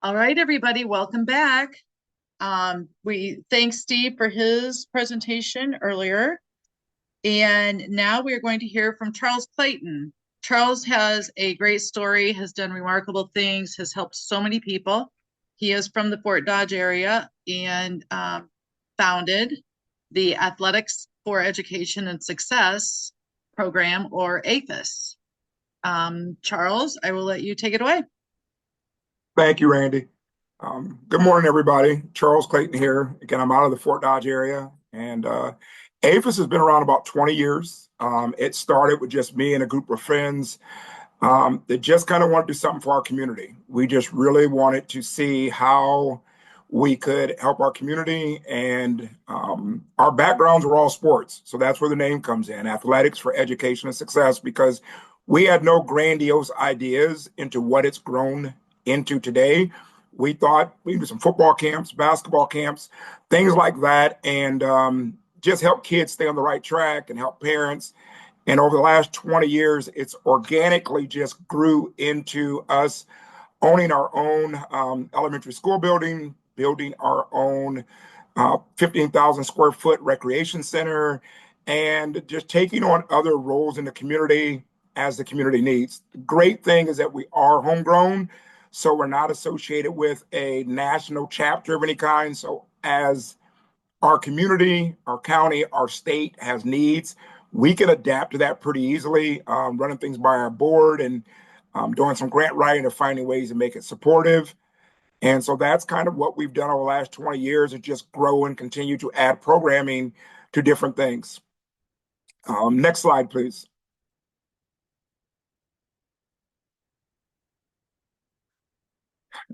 All right, everybody, welcome back. We thank Steve for his presentation earlier. And now we are going to hear from Charles Clayton. Charles has a great story, has done remarkable things, has helped so many people. He is from the Fort Dodge area and founded the Athletics for Education and Success program, or APHIS. Charles, I will let you take it away. Thank you, Randy. Good morning, everybody. Charles Clayton here. Again, I'm out of the Fort Dodge area, and APHIS has been around about 20 years. It started with just me and a group of friends that just kind of wanted to do something for our community. We just really wanted to see how we could help our community, and our backgrounds were all sports. So that's where the name comes in, Athletics for Education and Success, because we had no grandiose ideas into what it's grown into today. We thought we do some football camps, basketball camps, things like that, and just help kids stay on the right track and help parents. And over the last 20 years, it's organically just grew into us owning our own elementary school building, building our own 15,000 square foot recreation center, and just taking on other roles in the community as the community needs. The great thing is that we are homegrown, so we're not associated with a national chapter of any kind. So as our community, our county, our state has needs, we can adapt to that pretty easily, running things by our board and doing some grant writing and finding ways to make it supportive. And so that's kind of what we've done over the last 20 years, is just grow and continue to add programming to different things. Next slide, please.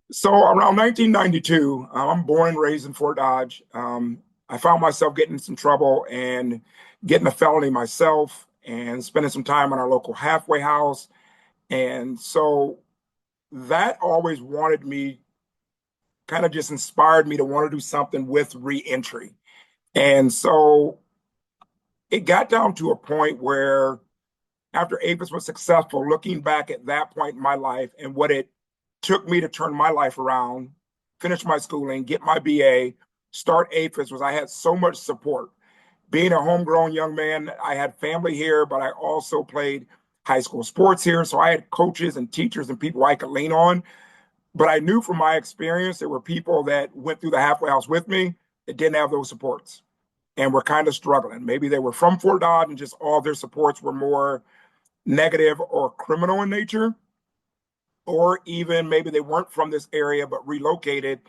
So around 1992, I'm born and raised in Fort Dodge. I found myself getting in some trouble and getting a felony myself and spending some time in our local halfway house. And so that always wanted me, kind of just inspired me to want to do something with reentry. And so it got down to a point where after APHIS was successful, looking back at that point in my life and what it took me to turn my life around, finish my schooling, get my BA, start APHIS, was I had so much support. Being a homegrown young man, I had family here, but I also played high school sports here. So I had coaches and teachers and people I could lean on. But I knew from my experience, there were people that went through the halfway house with me that didn't have those supports and were kind of struggling. Maybe they were from Fort Dodge and just all their supports were more negative or criminal in nature, or even maybe they weren't from this area but relocated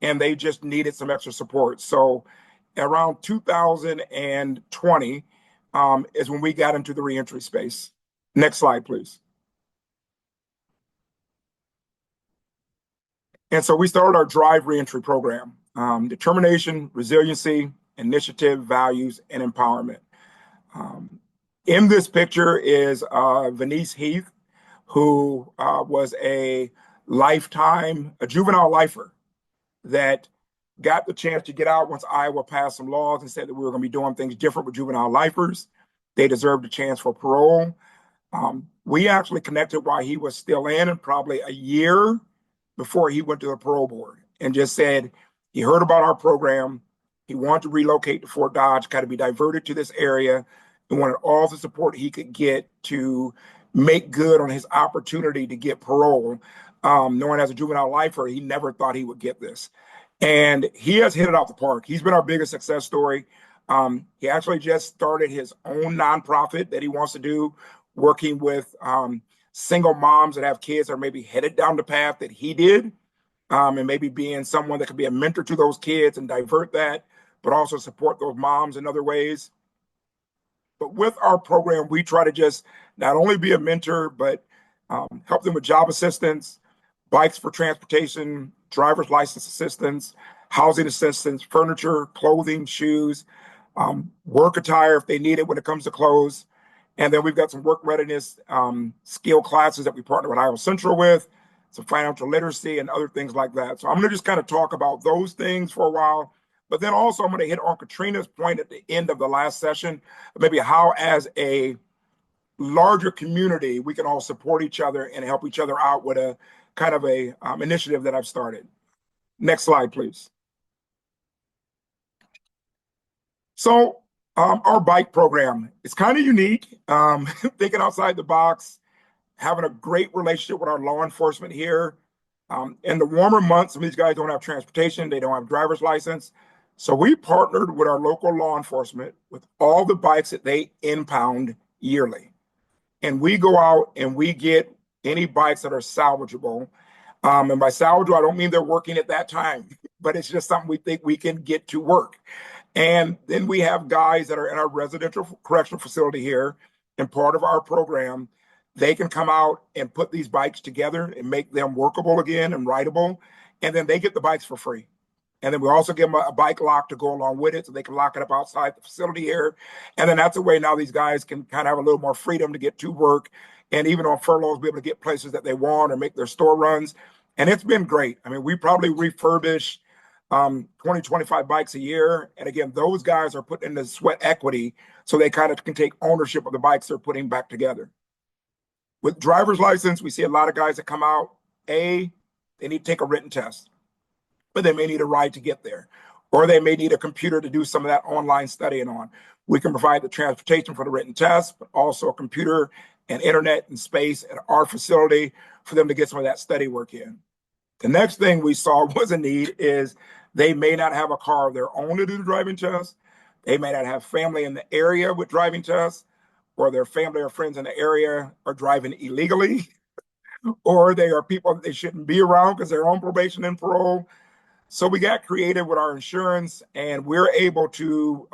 and they just needed some extra support. So around 2020 is when we got into the reentry space. Next slide, please. And so we started our Drive Reentry program, determination, resiliency, initiative, values, and empowerment. In this picture is Venice Heath, who was a juvenile lifer that got the chance to get out once Iowa passed some laws and said that we were going to be doing things different with juvenile lifers. They deserved a chance for parole. We actually connected while he was still in, and probably a year before he went to the parole board, and just said he heard about our program. He wanted to relocate to Fort Dodge, kind of be diverted to this area, and wanted all the support he could get to make good on his opportunity to get parole. Knowing as a juvenile lifer, he never thought he would get this. And he has hit it out the park. He's been our biggest success story. He actually just started his own nonprofit that he wants to do, working with single moms that have kids that are maybe headed down the path that he did, and maybe being someone that could be a mentor to those kids and divert that, but also support those moms in other ways. But with our program, we try to just not only be a mentor, but help them with job assistance, bikes for transportation, driver's license assistance, housing assistance, furniture, clothing, shoes, work attire if they need it when it comes to clothes. And then we've got some work readiness skill classes that we partner with Iowa Central with, some financial literacy and other things like that. So I'm going to just kind of talk about those things for a while. But then also I'm going to hit on Katrina's point at the end of the last session, maybe how as a larger community, we can all support each other and help each other out with a kind of a initiative that I've started. Next slide, please. So our bike program is kind of unique, thinking outside the box, having a great relationship with our law enforcement here. In the warmer months, some of these guys don't have transportation, they don't have driver's license. So we partnered with our local law enforcement with all the bikes that they impound yearly. And we go out and we get any bikes that are salvageable. And by salvageable, I don't mean they're working at that time, but it's just something we think we can get to work. And then we have guys that are in our residential correctional facility here, and part of our program, they can come out and put these bikes together and make them workable again and rideable. And then they get the bikes for free. And then we also give them a bike lock to go along with it so they can lock it up outside the facility here. And then that's a way now these guys can kind of have a little more freedom to get to work. And even on furloughs, be able to get places that they want or make their store runs. And it's been great. I mean, we probably refurbish 20, 25 bikes a year. And again, those guys are putting in the sweat equity so they kind of can take ownership of the bikes they're putting back together. With driver's license, we see a lot of guys that come out, they need to take a written test, but they may need a ride to get there, or they may need a computer to do some of that online studying on. We can provide the transportation for the written test, but also a computer and internet and space at our facility for them to get some of that study work in. The next thing we saw was a need is they may not have a car of their own to do the driving test. They may not have family in the area with driving tests, or their family or friends in the area are driving illegally, or they are people that they shouldn't be around because they're on probation and parole. So we got creative with our insurance, and we're able to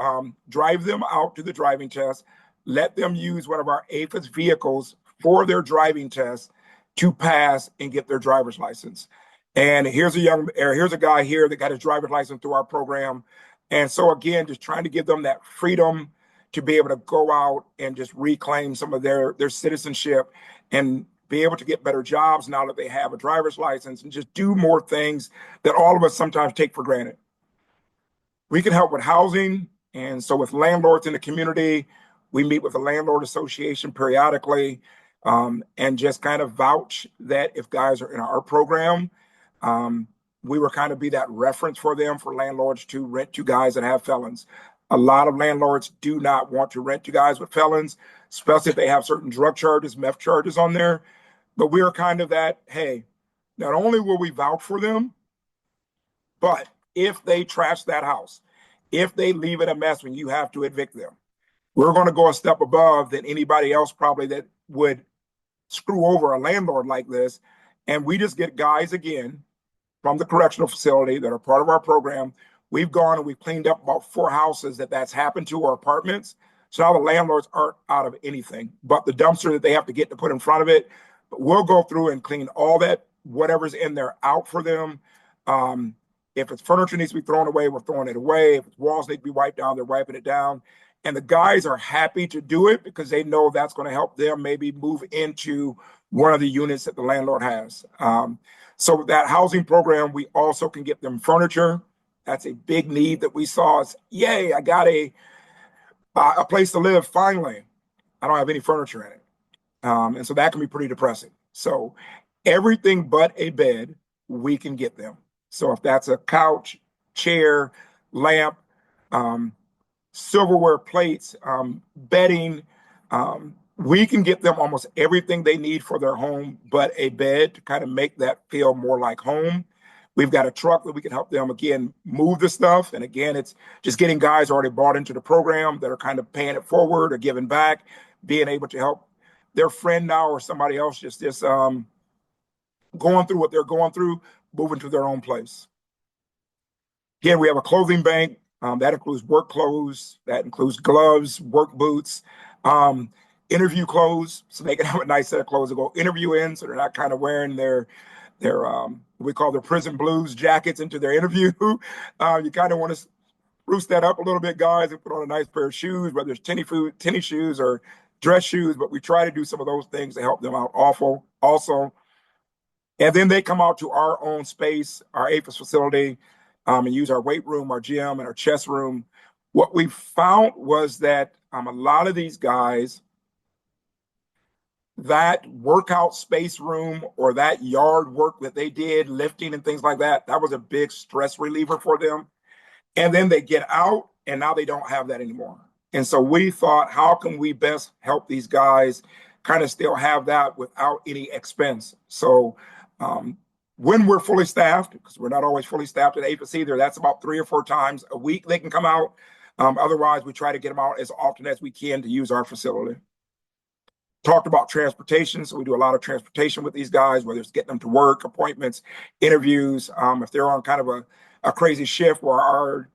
drive them out to the driving test, let them use one of our APHIS vehicles for their driving test to pass and get their driver's license. And here's a guy here that got his driver's license through our program. And so again, just trying to give them that freedom to be able to go out and just reclaim some of their citizenship and be able to get better jobs now that they have a driver's license and just do more things that all of us sometimes take for granted. We can help with housing. And so with landlords in the community, we meet with the landlord association periodically and just kind of vouch that if guys are in our program, we will kind of be that reference for them for landlords to rent to guys that have felons. A lot of landlords do not want to rent to guys with felons, especially if they have certain drug charges, meth charges on there. But we are kind of that, hey, not only will we vouch for them, but if they trash that house, if they leave it a mess when you have to evict them, we're going to go a step above than anybody else probably that would screw over a landlord like this. And we just get guys again from the correctional facility that are part of our program. We've gone and we've cleaned up about 4 houses that's happened to, our apartments. So now the landlords aren't out of anything but the dumpster that they have to get to put in front of it. But we'll go through and clean all that, whatever's in there, out for them. If it's furniture needs to be thrown away, we're throwing it away. If it's walls need to be wiped down, they're wiping it down. And the guys are happy to do it because they know that's going to help them maybe move into one of the units that the landlord has. So with that housing program, we also can get them furniture. That's a big need that we saw. Is, yay, I got a place to live finally. I don't have any furniture in it. And so that can be pretty depressing. So everything but a bed, we can get them. So if that's a couch, chair, lamp, silverware plates, bedding, we can get them almost everything they need for their home but a bed to kind of make that feel more like home. We've got a truck that we can help them, again, move the stuff. And again, it's just getting guys already bought into the program that are kind of paying it forward or giving back, being able to help their friend now or somebody else just going through what they're going through, moving to their own place. Again, we have a clothing bank. That includes work clothes. That includes gloves, work boots, interview clothes, so they can have a nice set of clothes to go interview in, so they're not kind of wearing their we call their prison blues jackets into their interview. You kind of want to spruce that up a little bit, guys, and put on a nice pair of shoes, whether it's tennis shoes or dress shoes. But we try to do some of those things to help them out also. And then they come out to our own space, our APHIS facility, and use our weight room, our gym, and our chest room. What we found was that a lot of these guys, that workout space room or that yard work that they did, lifting and things like that, that was a big stress reliever for them. And then they get out and now they don't have that anymore. And so we thought, how can we best help these guys kind of still have that without any expense? So when we're fully staffed, because we're not always fully staffed at APHIS either, that's about 3 or 4 times a week they can come out. Otherwise, we try to get them out as often as we can to use our facility. Talked about transportation, so we do a lot of transportation with these guys, whether it's getting them to work, appointments, interviews. If they're on kind of a crazy shift where our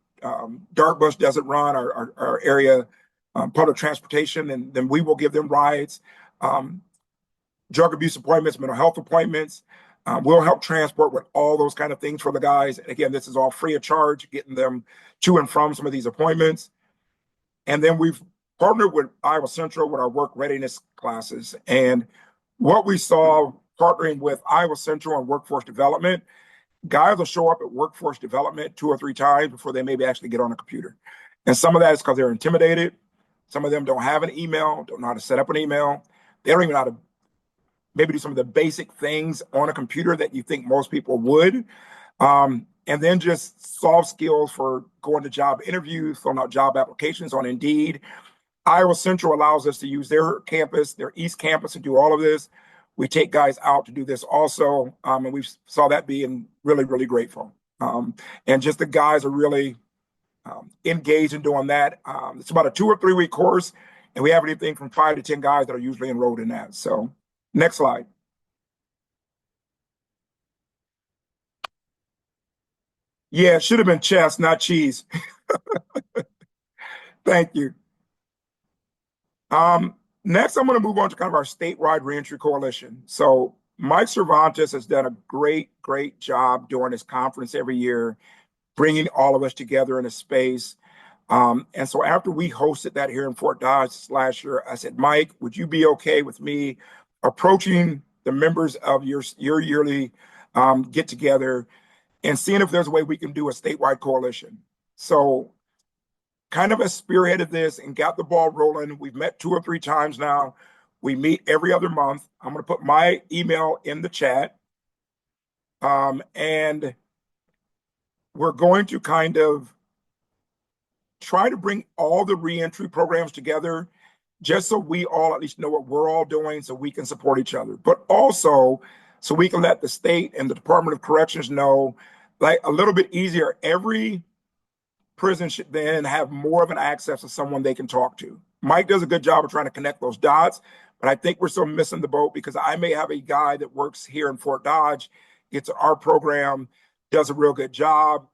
dark bus doesn't run, our area public transportation, and then we will give them rides. Drug abuse appointments, mental health appointments. We'll help transport with all those kind of things for the guys. And again, this is all free of charge, getting them to and from some of these appointments. And then we've partnered with Iowa Central with our work readiness classes. And what we saw partnering with Iowa Central and workforce development, guys will show up at workforce development 2 or 3 times before they maybe actually get on a computer. And some of that is because they're intimidated. Some of them don't have an email, don't know how to set up an email. They don't even know how to maybe do some of the basic things on a computer that you think most people would. And then just soft skills for going to job interviews, filling out job applications on Indeed. Iowa Central allows us to use their campus, their East Campus, to do all of this. We take guys out to do this also, and we saw that being really, really grateful. And just the guys are really engaged in doing that. It's about a 2 or 3 week course, and we have anything from 5 to 10 guys that are usually enrolled in that. So next slide. Yeah, it should have been chess, not cheese. Thank you. Next, I'm going to move on to kind of our statewide reentry coalition. So Mike Cervantes has done a great, great job during this conference every year, bringing all of us together in a space. And so after we hosted that here in Fort Dodge last year, I said, Mike, would you be okay with me approaching the members of your yearly get together and seeing if there's a way we can do a statewide coalition? So kind of has spearheaded this and got the ball rolling. We've met 2 or 3 times now. We meet every other month. I'm going to put my email in the chat. And we're going to kind of try to bring all the reentry programs together just so we all at least know what we're all doing so we can support each other. But also so we can let the state and the Department of Corrections know, like, a little bit easier. Every prison should then have more of an access to someone they can talk to. Mike does a good job of trying to connect those dots, but I think we're still missing the boat because I may have a guy that works here in Fort Dodge, gets our program, does a real good job,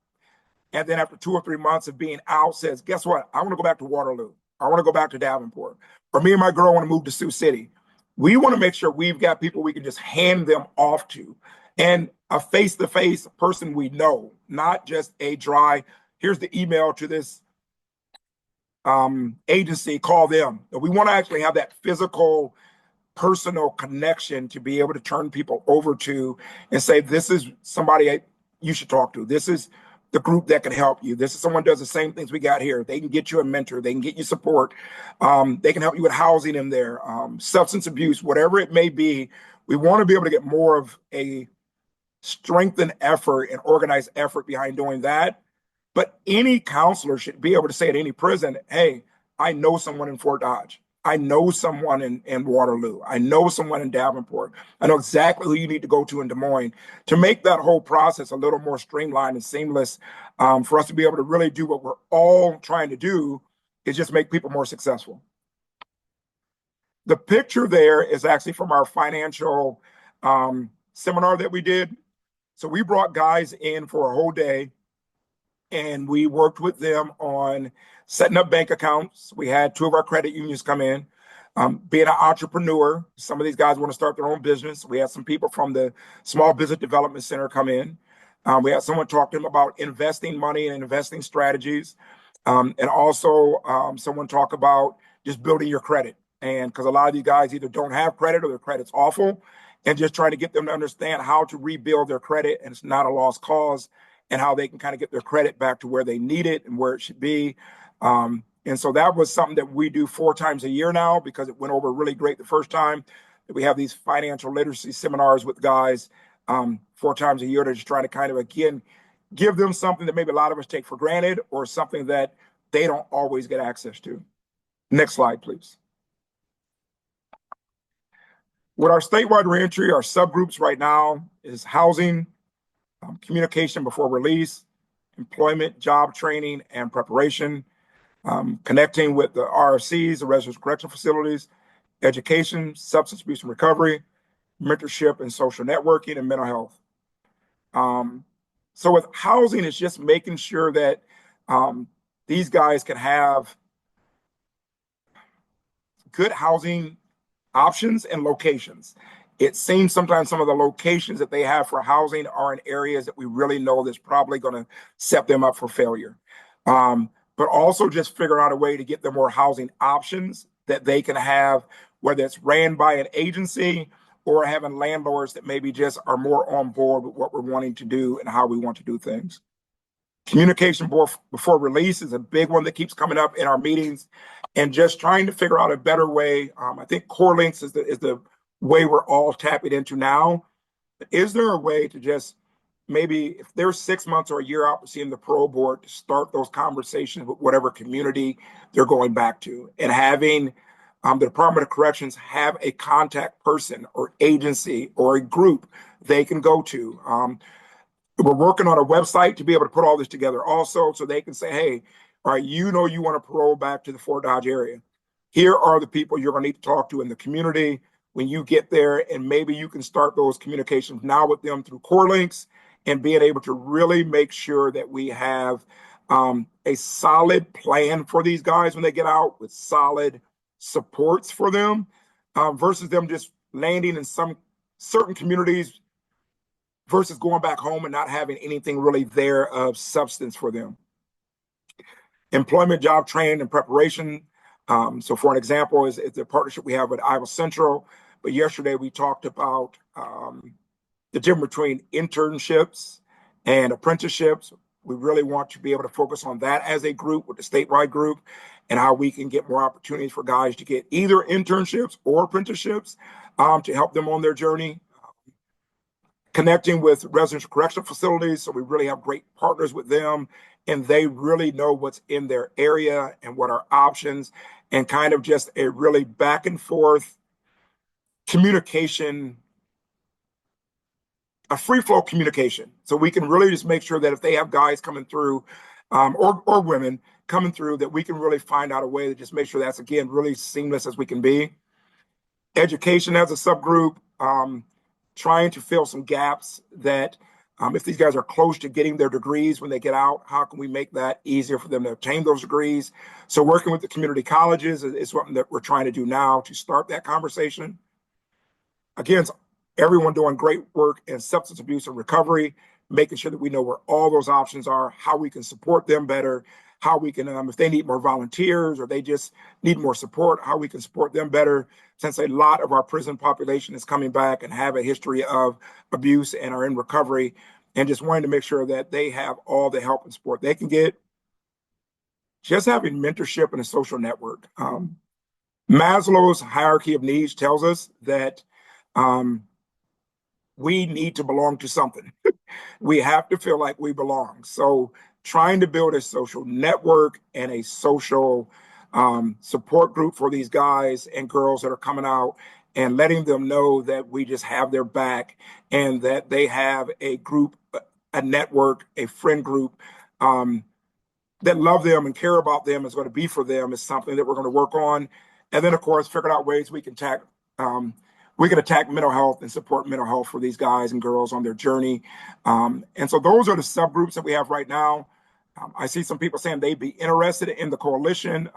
and then after 2 or 3 months of being out says, guess what? I want to go back to Waterloo. I want to go back to Davenport. Or me and my girl want to move to Sioux City. We want to make sure we've got people we can just hand them off to, and a face-to-face person we know, not just a dry, here's the email to this agency, call them. We want to actually have that physical, personal connection to be able to turn people over to and say, this is somebody you should talk to. This is the group that can help you. This is someone who does the same things we got here. They can get you a mentor. They can get you support. They can help you with housing in there, substance abuse, whatever it may be. We want to be able to get more of a strengthened effort and organized effort behind doing that. But any counselor should be able to say at any prison, hey, I know someone in Fort Dodge. I know someone in Waterloo. I know someone in Davenport. I know exactly who you need to go to in Des Moines to make that whole process a little more streamlined and seamless, for us to be able to really do what we're all trying to do, is just make people more successful. The picture there is actually from our financial seminar that we did. So we brought guys in for a whole day, and we worked with them on setting up bank accounts. We had 2 of our credit unions come in. Being an entrepreneur, some of these guys want to start their own business. We had some people from the Small Business Development Center come in. We had someone talk to them about investing money and investing strategies. And also someone talk about just building your credit. And because a lot of these guys either don't have credit or their credit's awful, and just trying to get them to understand how to rebuild their credit, and it's not a lost cause, and how they can kind of get their credit back to where they need it and where it should be. And so that was something that we do 4 times a year now because it went over really great the first time. We have these financial literacy seminars with guys 4 times a year to just try to kind of, again, give them something that maybe a lot of us take for granted or something that they don't always get access to. Next slide, please. With our statewide reentry, our subgroups right now is housing, communication before release, employment, job training, and preparation, connecting with the RFCs, the residential correctional facilities, education, substance abuse and recovery, mentorship and social networking, and mental health. So with housing, it's just making sure that these guys can have good housing options and locations. It seems sometimes some of the locations that they have for housing are in areas that we really know that's probably going to set them up for failure. But also just figure out a way to get them more housing options that they can have, whether it's ran by an agency or having landlords that maybe just are more on board with what we're wanting to do and how we want to do things. Communication before release is a big one that keeps coming up in our meetings, and just trying to figure out a better way. I think core links is the way we're all tapping into now. Is there a way to just maybe, if they're 6 months or a year out seeing the parole board, to start those conversations with whatever community they're going back to, and having the Department of Corrections have a contact person or agency or a group they can go to. We're working on a website to be able to put all this together also, so they can say, hey, all right, you know you want to parole back to the Fort Dodge area. Here are the people you're going to need to talk to in the community when you get there, and maybe you can start those communications now with them through core links, and being able to really make sure that we have a solid plan for these guys when they get out, with solid supports for them, versus them just landing in some certain communities versus going back home and not having anything really there of substance for them. Employment, job training, and preparation. So for an example, is the partnership we have with Iowa Central. But yesterday we talked about the difference between internships and apprenticeships. We really want to be able to focus on that as a group with the statewide group, and how we can get more opportunities for guys to get either internships or apprenticeships to help them on their journey. Connecting with residential correctional facilities, so we really have great partners with them, and they really know what's in their area and what are options, and kind of just a really back and forth communication, a free flow communication. So we can really just make sure that if they have guys coming through or women coming through, that we can really find out a way to just make sure that's, again, really seamless as we can be. Education as a subgroup, trying to fill some gaps that if these guys are close to getting their degrees when they get out, how can we make that easier for them to obtain those degrees? So working with the community colleges is something that we're trying to do now to start that conversation. Again, everyone doing great work in substance abuse and recovery, making sure that we know where all those options are, how we can support them better, how we can, if they need more volunteers or they just need more support, how we can support them better, since a lot of our prison population is coming back and have a history of abuse and are in recovery, and just wanting to make sure that they have all the help and support they can get. Just having mentorship and a social network. Maslow's hierarchy of needs tells us that we need to belong to something. We have to feel like we belong. So trying to build a social network and a social support group for these guys and girls that are coming out, and letting them know that we just have their back, and that they have a group, a network, a friend group that love them and care about them, is going to be for them, is something that we're going to work on. And then, of course, figure out ways we can attack mental health and support mental health for these guys and girls on their journey. And so those are the subgroups that we have right now. I see some people saying they'd be interested in the coalition.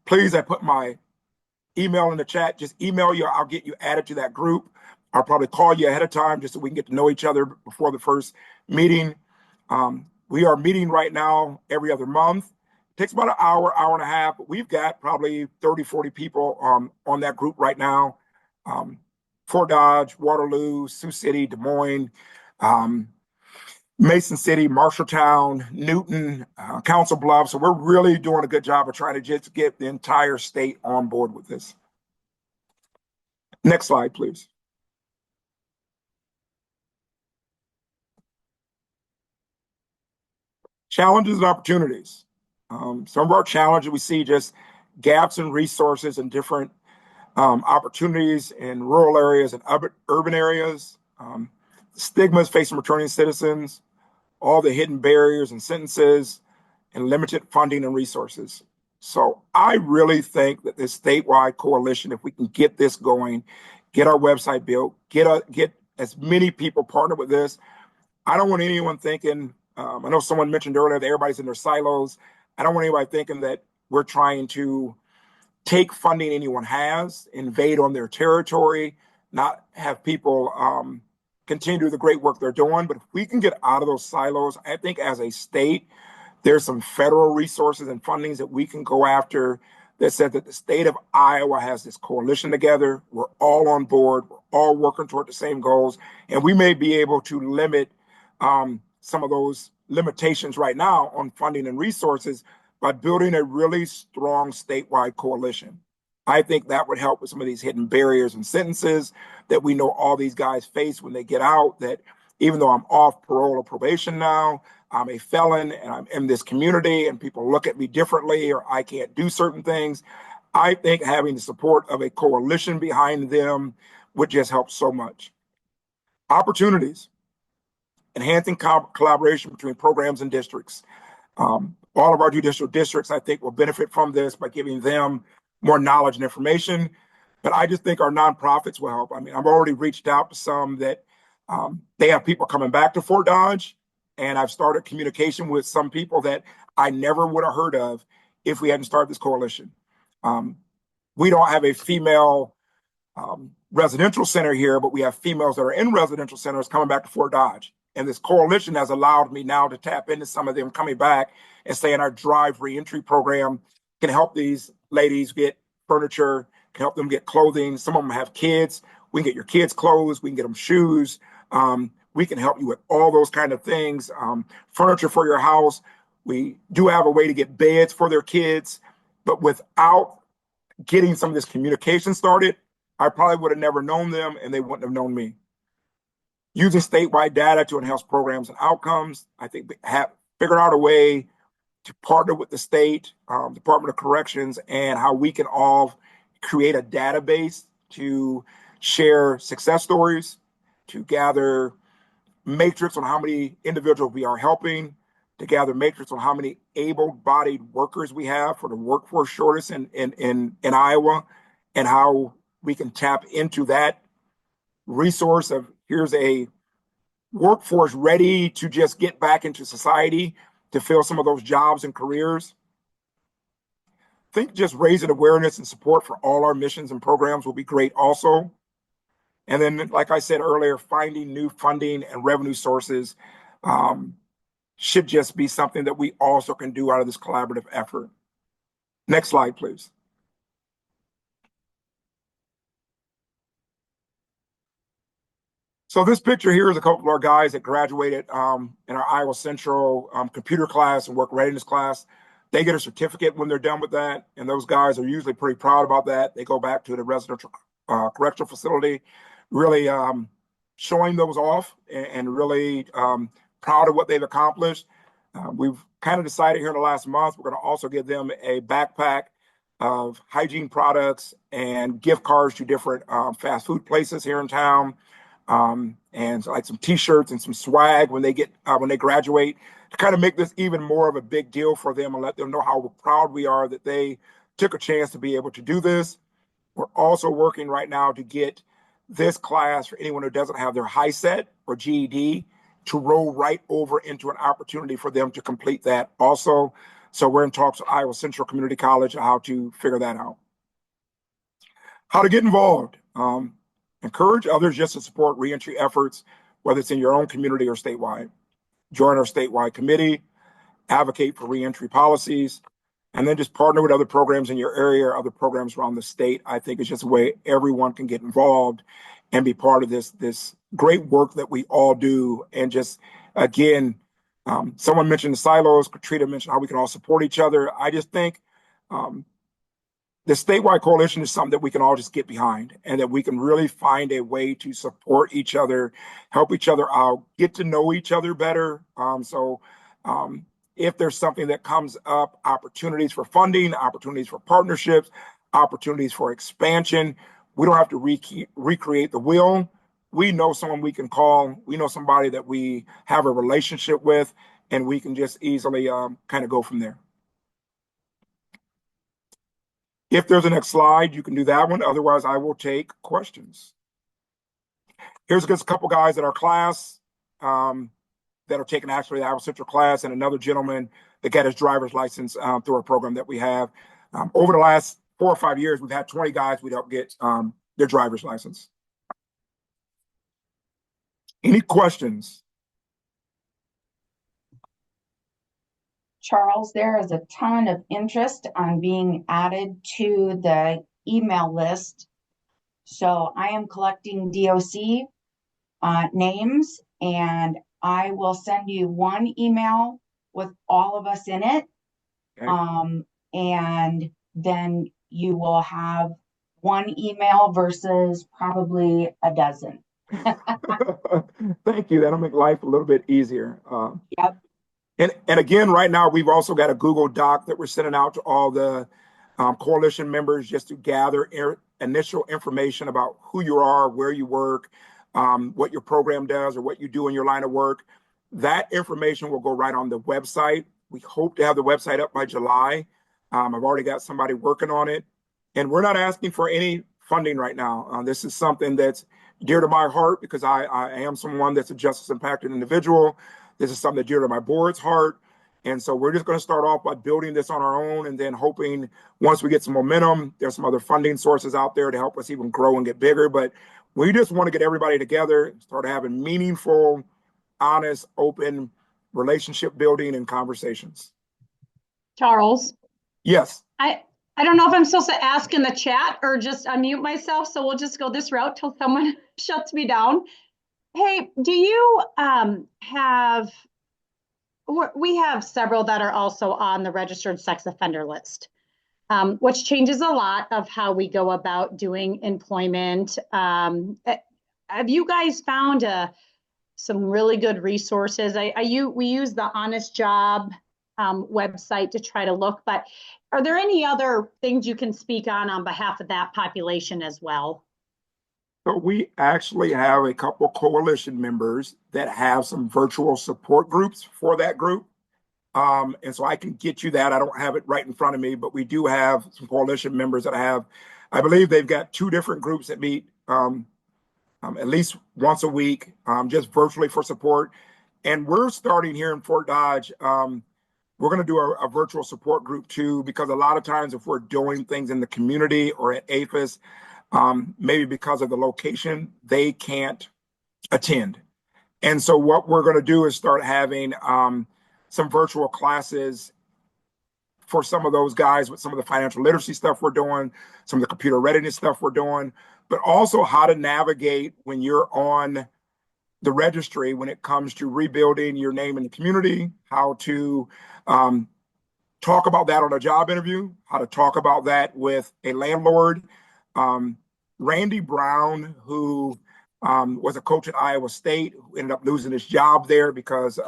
Please, I put my email in the chat. Just email you. I'll get you added to that group. I'll probably call you ahead of time just so we can get to know each other before the first meeting. We are meeting right now every other month. It takes about an hour, hour and a half, but we've got probably 30, 40 people on that group right now. Fort Dodge, Waterloo, Sioux City, Des Moines, Mason City, Marshalltown, Newton, Council Bluffs. So we're really doing a good job of trying to just get the entire state on board with this. Next slide, please. Challenges and opportunities. Some of our challenges we see just gaps in resources and different opportunities in rural areas and urban areas, stigmas facing returning citizens, all the hidden barriers and sentences, and limited funding and resources. So I really think that this statewide coalition, if we can get this going, get our website built, get as many people partnered with this. I don't want anyone thinking, I know someone mentioned earlier that everybody's in their silos. I don't want anybody thinking that we're trying to take funding anyone has, invade on their territory, not have people continue to do the great work they're doing. But if we can get out of those silos, I think as a state, there's some federal resources and fundings that we can go after that said that the state of Iowa has this coalition together. We're all on board. We're all working toward the same goals. And we may be able to limit some of those limitations right now on funding and resources by building a really strong statewide coalition. I think that would help with some of these hidden barriers and sentences that we know all these guys face when they get out, that even though I'm off parole or probation now, I'm a felon and I'm in this community and people look at me differently or I can't do certain things. I think having the support of a coalition behind them would just help so much. Opportunities, enhancing collaboration between programs and districts. All of our judicial districts, I think, will benefit from this by giving them more knowledge and information. But I just think our nonprofits will help. I mean, I've already reached out to some that they have people coming back to Fort Dodge, and I've started communication with some people that I never would have heard of if we hadn't started this coalition. We don't have a female residential center here, but we have females that are in residential centers coming back to Fort Dodge. And this coalition has allowed me now to tap into some of them coming back and saying our Drive Reentry program can help these ladies get furniture, can help them get clothing. Some of them have kids. We can get your kids clothes. We can get them shoes. We can help you with all those kind of things. Furniture for your house. We do have a way to get beds for their kids. But without getting some of this communication started, I probably would have never known them and they wouldn't have known me. Using statewide data to enhance programs and outcomes. I think we have figured out a way to partner with the state, Department of Corrections, and how we can all create a database to share success stories, to gather matrix on how many individuals we are helping, to gather matrix on how many able-bodied workers we have for the workforce shortage in Iowa, and how we can tap into that resource of here's a workforce ready to just get back into society to fill some of those jobs and careers. I think just raising awareness and support for all our missions and programs will be great also. And then, like I said earlier, finding new funding and revenue sources should just be something that we also can do out of this collaborative effort. Next slide, please. So this picture here is a couple of our guys that graduated in our Iowa Central computer class and work readiness class. They get a certificate when they're done with that, and those guys are usually pretty proud about that. They go back to the residential correctional facility, really showing those off and really proud of what they've accomplished. We've kind of decided here in the last month, we're going to also give them a backpack of hygiene products and gift cards to different fast food places here in town. And like some T-shirts and some swag when they graduate, to kind of make this even more of a big deal for them and let them know how proud we are that they took a chance to be able to do this. We're also working right now to get this class for anyone who doesn't have their high set or GED to roll right over into an opportunity for them to complete that also. So we're in talks with Iowa Central Community College on how to figure that out. How to get involved. Encourage others just to support reentry efforts, whether it's in your own community or statewide. Join our statewide committee, advocate for reentry policies, and then just partner with other programs in your area or other programs around the state. I think it's just a way everyone can get involved and be part of this great work that we all do. And just, again, someone mentioned the silos, Katrina mentioned how we can all support each other. I just think the statewide coalition is something that we can all just get behind and that we can really find a way to support each other, help each other out, get to know each other better. So if there's something that comes up, opportunities for funding, opportunities for partnerships, opportunities for expansion, we don't have to recreate the wheel. We know someone we can call. We know somebody that we have a relationship with, and we can just easily kind of go from there. If there's a next slide, you can do that one. Otherwise, I will take questions. Here's just a couple guys in our class that are taking actually the Iowa Central class, and another gentleman that got his driver's license through a program that we have. Over the last 4 or 5 years, we've had 20 guys we'd help get their driver's license. Any questions? Charles, there is a ton of interest on being added to the email list. So I am collecting DOC names, and I will send you one email with all of us in it. Okay. And then you will have one email versus probably a dozen. Thank you. That'll make life a little bit easier. Yep. And again, right now, we've also got a Google Doc that we're sending out to all the coalition members just to gather initial information about who you are, where you work, what your program does, or what you do in your line of work. That information will go right on the website. We hope to have the website up by July. I've already got somebody working on it. And we're not asking for any funding right now. This is something that's dear to my heart because I am someone that's a justice impacted individual. This is something that's dear to my board's heart. And so we're just going to start off by building this on our own and then hoping once we get some momentum, there's some other funding sources out there to help us even grow and get bigger. But we just want to get everybody together, start having meaningful, honest, open relationship building and conversations. Charles? Yes. I don't know if I'm supposed to ask in the chat or just unmute myself, so we'll just go this route till someone shuts me down. Hey, do you we have several that are also on the registered sex offender list, which changes a lot of how we go about doing employment. Have you guys found some really good resources? We use the Honest Job website to try to look, but are there any other things you can speak on behalf of that population as well? So we actually have a couple coalition members that have some virtual support groups for that group. And so I can get you that. I don't have it right in front of me, but we do have some coalition members that I believe they've got 2 different groups that meet at least once a week, just virtually for support. And we're starting here in Fort Dodge. We're going to do a virtual support group too, because a lot of times if we're doing things in the community or at APHIS, maybe because of the location, they can't attend. And so what we're going to do is start having some virtual classes for some of those guys with some of the financial literacy stuff we're doing, some of the computer readiness stuff we're doing, but also how to navigate when you're on the registry when it comes to rebuilding your name in the community, how to talk about that on a job interview, how to talk about that with a landlord. Randy Brown, who was a coach at Iowa State, who ended up losing his job there because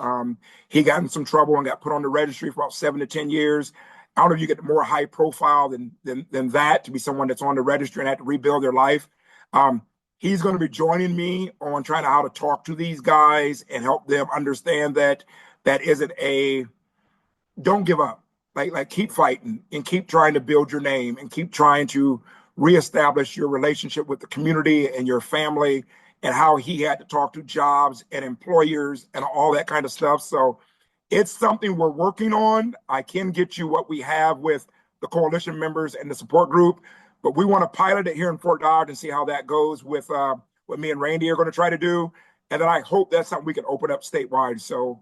he got in some trouble and got put on the registry for about 7 to 10 years. I don't know if you get more high profile than that to be someone that's on the registry and had to rebuild their life. He's going to be joining me on trying to how to talk to these guys and help them understand that isn't don't give up. Like keep fighting and keep trying to build your name and keep trying to reestablish your relationship with the community and your family, and how he had to talk to jobs and employers and all that kind of stuff. So it's something we're working on. I can get you what we have with the coalition members and the support group, but we want to pilot it here in Fort Dodge and see how that goes with what me and Randy are going to try to do. And then I hope that's something we can open up statewide. So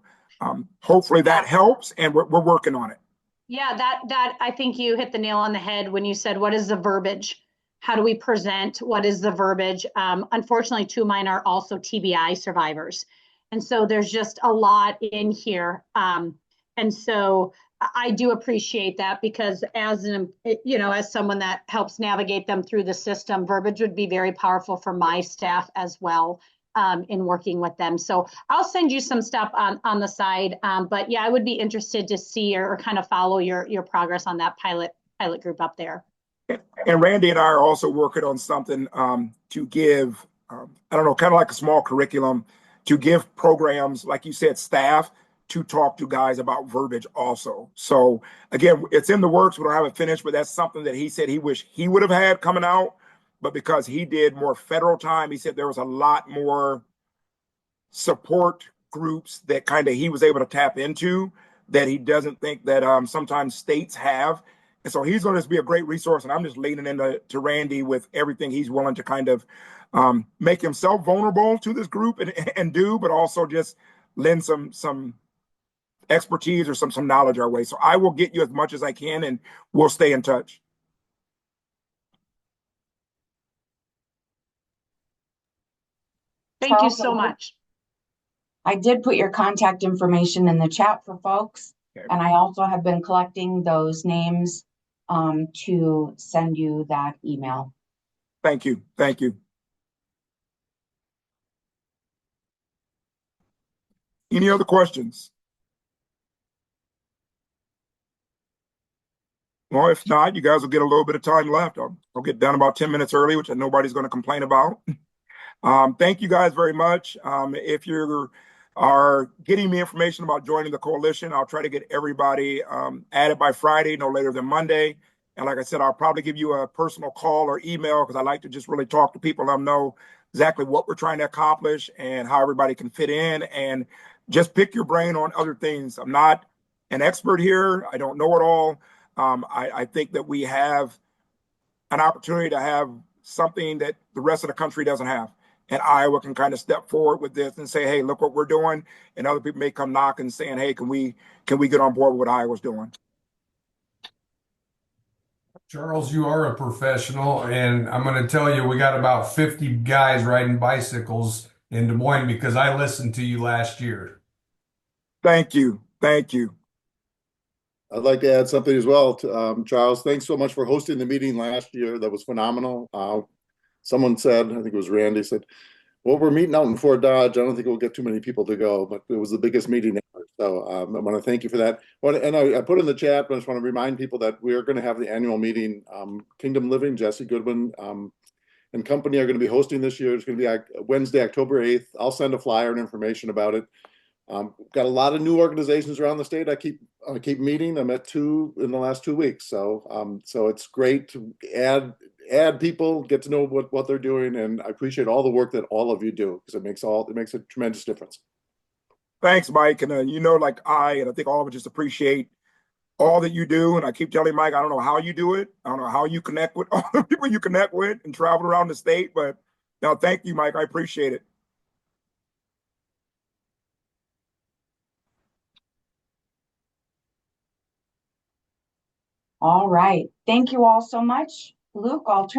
hopefully that helps, and we're working on it. Yeah, that I think you hit the nail on the head when you said, what is the verbiage? How do we present? What is the verbiage? Unfortunately, 2 of mine are also TBI survivors. And so there's just a lot in here. And so I do appreciate that because as as someone that helps navigate them through the system, verbiage would be very powerful for my staff as well in working with them. So I'll send you some stuff on the side. But yeah, I would be interested to see or kind of follow your progress on that pilot group up there. And Randy and I are also working on something to give, I don't know, kind of like a small curriculum to give programs, like you said, staff to talk to guys about verbiage also. So again, it's in the works. We don't have it finished, but that's something that he said he wished he would have had coming out. But because he did more federal time, he said there was a lot more support groups that kind of he was able to tap into that he doesn't think that sometimes states have. And so he's going to be a great resource. And I'm just leaning into Randy with everything he's willing to kind of make himself vulnerable to this group and do, but also just lend some expertise or some knowledge our way. So I will get you as much as I can, and we'll stay in touch. Thank you Charles, so much. I did put your contact information in the chat for folks, Okay. and I also have been collecting those names to send you that email. Thank you. Thank you. Any other questions? Well, if not, you guys will get a little bit of time left. I'll get done about 10 minutes early, which nobody's going to complain about. Thank you guys very much. If you are getting me information about joining the coalition, I'll try to get everybody added by Friday, no later than Monday. And like I said, I'll probably give you a personal call or email because I like to just really talk to people, let them know exactly what we're trying to accomplish and how everybody can fit in, and just pick your brain on other things. I'm not an expert here. I don't know it all. I think that we have an opportunity to have something that the rest of the country doesn't have. And Iowa can kind of step forward with this and say, hey, look what we're doing. And other people may come knocking saying, hey, can we get on board with what Iowa's doing? Charles, you are a professional, and I'm going to tell you, we got about 50 guys riding bicycles in Des Moines because I listened to you last year. Thank you. Thank you. I'd like to add something as well. Charles, thanks so much for hosting the meeting last year. That was phenomenal. Someone said, I think it was Randy, said, well, we're meeting out in Fort Dodge. I don't think we'll get too many people to go, but it was the biggest meeting ever. So I want to thank you for that. And I put in the chat, but I just want to remind people that we are going to have the annual meeting. Kingdom Living, Jesse Goodwin and company are going to be hosting this year. It's going to be Wednesday, October 8th. I'll send a flyer and information about it. Got a lot of new organizations around the state. I keep meeting. I met 2 in the last 2 weeks. So so it's great to add people, get to know what they're doing, and I appreciate all the work that all of you do because it makes a tremendous difference. Thanks, Mike. And like I think all of us just appreciate all that you do. And I keep telling Mike, I don't know how you do it. I don't know how you connect with all the people you connect with and travel around the state. But no, thank you, Mike. I appreciate it. All right. Thank you all so much. Luke, I'll turn